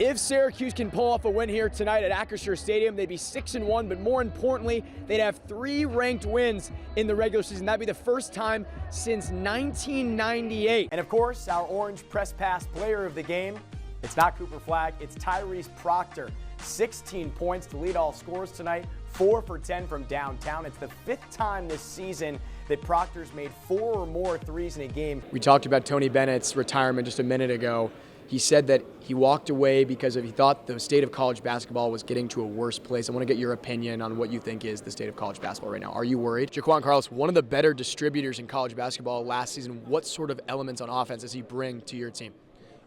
If Syracuse can pull off a win here tonight at Acrisure Stadium, they'd be 6-1, but more importantly, they'd have 3 ranked wins in the regular season. That'd be the first time since 1998. And of course, our Orange Press Pass player of the game, it's not Cooper Flagg, it's Tyrese Proctor. 16 points to lead all scorers tonight, 4 for 10 from downtown. It's the 5th time this season that Proctor's made 4 or more threes in a game. We talked about Tony Bennett's retirement just a minute ago. He said that he walked away because he thought the state of college basketball was getting to a worse place. I want to get your opinion on what you think is the state of college basketball right now. Are you worried? Jaquan Carlos, one of the better distributors in college basketball last season. What sort of elements on offense does he bring to your team?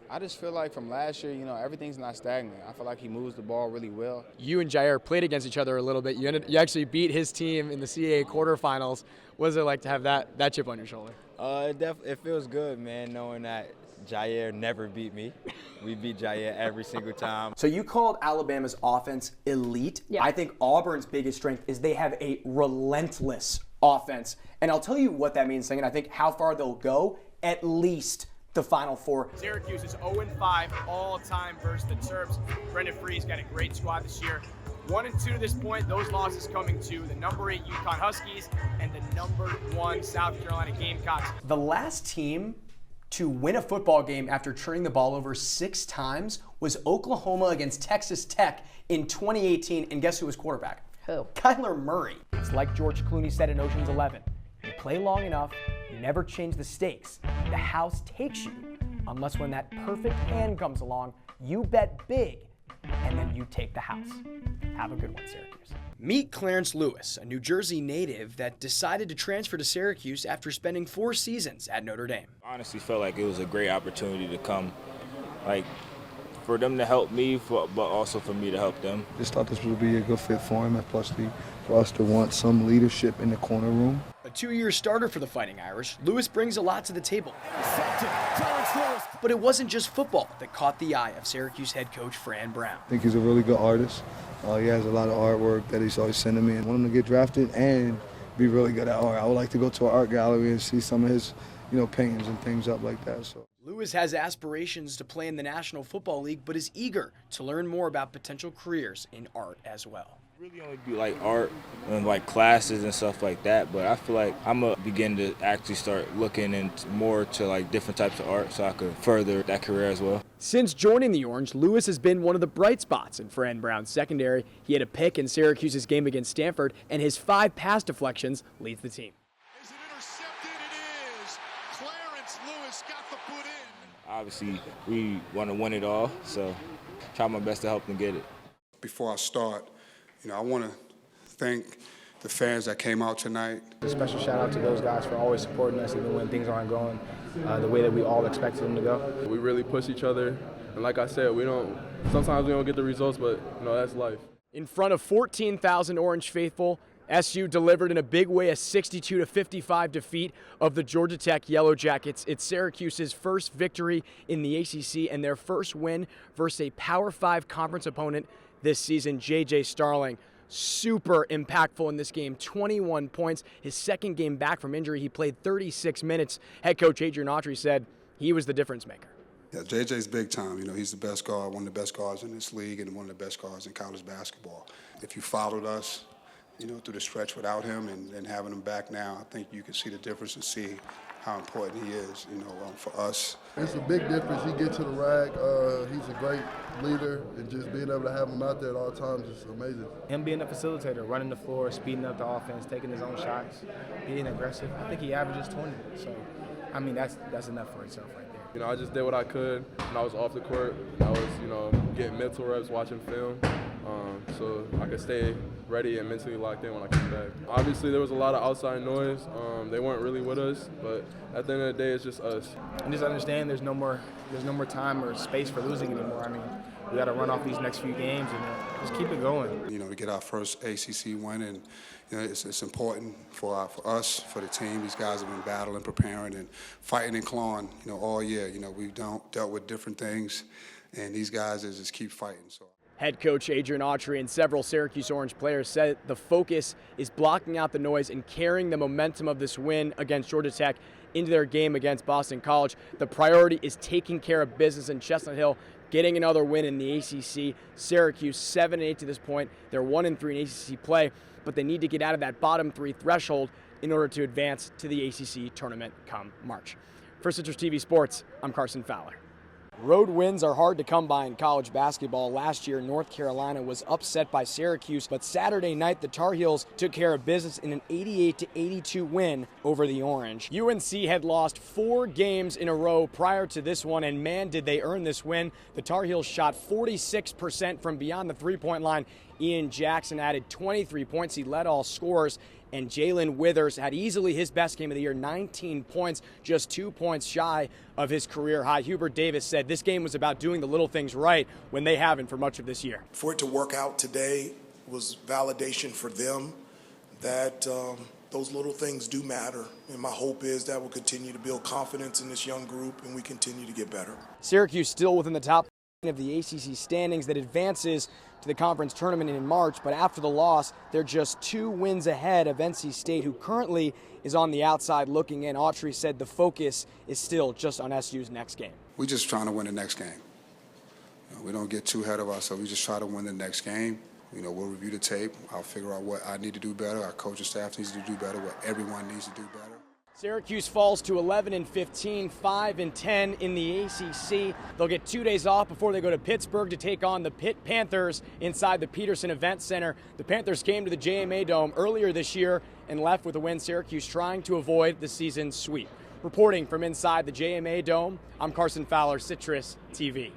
I just feel like from last year, everything's not stagnant. I feel like he moves the ball really well. You and Jair played against each other a little bit. You actually beat his team in the CAA quarterfinals. What is it like to have that chip on your shoulder? It feels good, man, knowing that Jair never beat me. We beat Jair every single time. So you called Alabama's offense elite. Yeah. I think Auburn's biggest strength is they have a relentless offense. And I'll tell you what that means, and I think how far they'll go, at least the Final Four. Syracuse is 0-5 all-time versus the Terps. Brendan Free's got a great squad this year. 1-2 to this point. Those losses coming to the number 8 UConn Huskies and the number 1 South Carolina Gamecocks. The last team to win a football game after turning the ball over 6 times was Oklahoma against Texas Tech in 2018. And guess who was quarterback? Who? Kyler Murray. It's like George Clooney said in Ocean's 11. You play long enough, you never change the stakes. The house takes you, unless when that perfect hand comes along, you bet big, and then you take the house. Have a good one, Syracuse. Meet Clarence Lewis, a New Jersey native that decided to transfer to Syracuse after spending 4 seasons at Notre Dame. I honestly felt like it was a great opportunity to come, for them to help me, but also for me to help them. Just thought this would be a good fit for him, and plus for us to want some leadership in the corner room. A 2-year starter for the Fighting Irish, Lewis brings a lot to the table. But it wasn't just football that caught the eye of Syracuse head coach Fran Brown. I think he's a really good artist. He has a lot of artwork that he's always sending me, and I want him to get drafted and be really good at art. I would like to go to an art gallery and see some of his, paintings and things up like that. So. Lewis has aspirations to play in the National Football League, but is eager to learn more about potential careers in art as well. Really only do art and classes and stuff like that, but I feel like I'm gonna begin to actually start looking into more to different types of art so I could further that career as well. Since joining the Orange, Lewis has been one of the bright spots in Fran Brown's secondary. He had a pick in Syracuse's game against Stanford, and his 5 pass deflections leads the team. Is it intercepted? It is. Clarence Lewis got the foot in. Obviously, we want to win it all, so try my best to help them get it. Before I start, I want to thank the fans that came out tonight. A special shout out to those guys for always supporting us even when things aren't going the way that we all expected them to go. We really push each other, and like I said, sometimes we don't get the results, but that's life. In front of 14,000 Orange faithful, SU delivered in a big way a 62-55 defeat of the Georgia Tech Yellow Jackets. It's Syracuse's first victory in the ACC and their first win versus a Power 5 conference opponent this season. J.J. Starling, super impactful in this game, 21 points. His second game back from injury, he played 36 minutes. Head coach Adrian Autry said he was the difference maker. Yeah, JJ's big time. He's the best guard, one of the best guards in this league and one of the best guards in college basketball. If you followed us, through the stretch without him and having him back now, I think you can see the difference and see how important he is, for us. It's a big difference. He gets to the rag. He's a great leader, and just being able to have him out there at all times is amazing. Him being a facilitator, running the floor, speeding up the offense, taking his own shots, being aggressive. I think he averages 20. So, that's enough for itself right there. I just did what I could when I was off the court. I was, getting mental reps, watching film, so I could stay ready and mentally locked in when I come back. Obviously, there was a lot of outside noise. They weren't really with us, but at the end of the day, it's just us. And just understand there's no more time or space for losing anymore. We got to run off these next few games and just keep it going. To get our first ACC win, and it's important for us, for the team. These guys have been battling, preparing, and fighting and clawing, all year. We've dealt with different things, and these guys just keep fighting. So. Head coach Adrian Autry and several Syracuse Orange players said the focus is blocking out the noise and carrying the momentum of this win against Georgia Tech into their game against Boston College. The priority is taking care of business in Chestnut Hill, getting another win in the ACC. Syracuse 7-8 to this point. They're 1-3 in ACC play, but they need to get out of that bottom 3 threshold in order to advance to the ACC tournament come March. For Citrus TV Sports, I'm Carson Fowler. Road wins are hard to come by in college basketball. Last year, North Carolina was upset by Syracuse, but Saturday night, the Tar Heels took care of business in an 88-82 win over the Orange. UNC had lost 4 games in a row prior to this one, and man, did they earn this win. The Tar Heels shot 46% from beyond the three-point line. Ian Jackson added 23 points. He led all scorers. And Jalen Withers had easily his best game of the year, 19 points, just 2 points shy of his career high. Hubert Davis said this game was about doing the little things right when they haven't for much of this year. For it to work out today was validation for them that those little things do matter. And my hope is that we'll continue to build confidence in this young group and we continue to get better. Syracuse still within the top of the ACC standings that advances to the conference tournament in March, but after the loss, they're just 2 wins ahead of NC State, who currently is on the outside looking in. Autry said the focus is still just on SU's next game. We're just trying to win the next game. We don't get too ahead of ourselves. We just try to win the nenext game. We'll review the tape. I'll figure out what I need to do better. Our coaching staff needs to do better. What everyone needs to do better. Syracuse falls to 11-15, 5-10 in the ACC. They'll get 2 days off before they go to Pittsburgh to take on the Pitt Panthers inside the Peterson Event Center. The Panthers came to the JMA Dome earlier this year and left with a win. Syracuse trying to avoid the season sweep. Reporting from inside the JMA Dome, I'm Carson Fowler, Citrus TV.